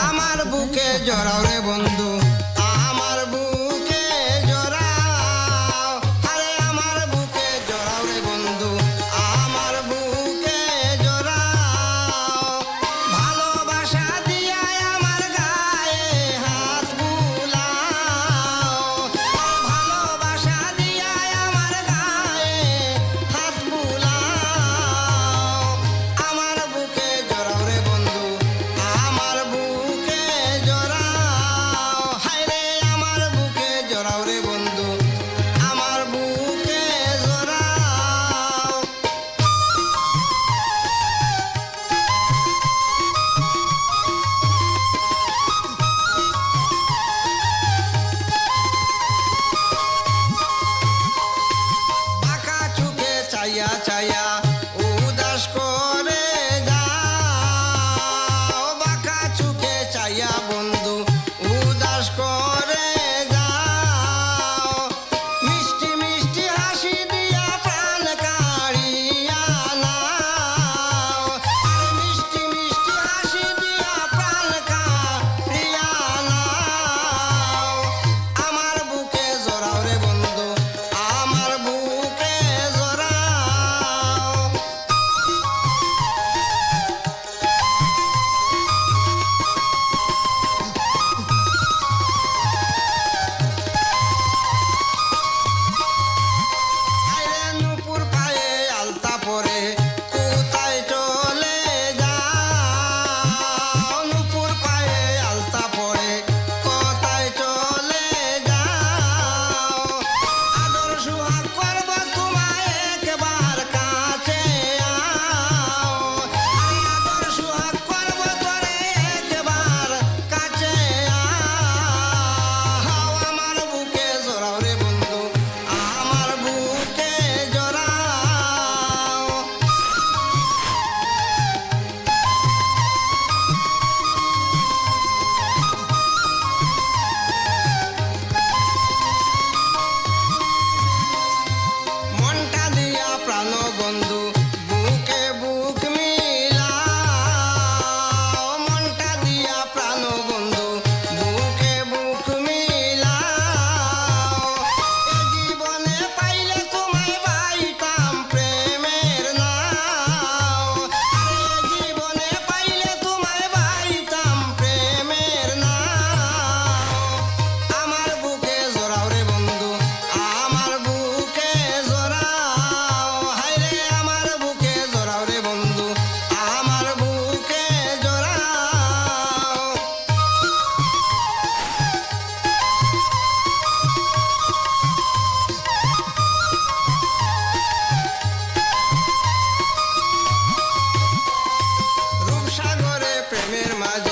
আমার বুকে জড়াও রে বন্ধু, আমার বুকে জড়াও, আরে আমার বুকে জড়াও রে বন্ধু, আমার বুকে জড়াও। ভালোবাসা দিয়া আমার গায়ে হাত বুলাও, ভালোবাসা দিয়া আমার গায়ে হাত বুলাও। আমার বুকে জড়াও রে বন্ধু, আমার বুকে জড়াও, হায় রে আমার বুকে জড়াও রে বন্ধু, আমার বুকে জড়াও। বাঁকা চোখে চাইয়া চাইয়া উদাস করে যাও, বাঁকা চোখে চাইয়া বন্ধু উদাস করে যাও। মিষ্টি মিষ্টি হাসি দিয়া প্রাণ কাড়িয়া নাও, আর মিষ্টি মিষ্টি হাসি দিয়া প্রাণ কাড়িয়া নাও। আমার বুকে জড়াও রে বন্ধু, আমার বুকে জড়াও। আইরে নূপুর পায়ে আলতা পরে কোথায় চলে যাও, নূপুর পায়ে আলতা পরে কোথায় চলে যাও। আদর সুহাগ করব তোমায় একবার কাছে আও, আরে আদর সুহাগ করব তোরে একবার কাছে আও। আমার বুকে জড়াও রে বন্ধু, আমার বুকে জড়াও। মনটা দিয়া প্রাণ বন্ধু বুকে বুক মিলাও, মনটা দিয়া প্রাণ বন্ধু বুকে বুক মিলাও। এ জীবনে পাইলে তোমায় পাইতাম প্রেমের নাও, আরে এ জীবনে পাইলে তোমায় পাইতাম প্রেমের নাও। আমার বুকে জড়াও রে বন্ধু, আমার বুকে জড়াও, হায় রে আমার বুকে জড়াও রে বন্ধু, আমার বুকে জড়াও। রূপসাগরে প্রেমের মাঝে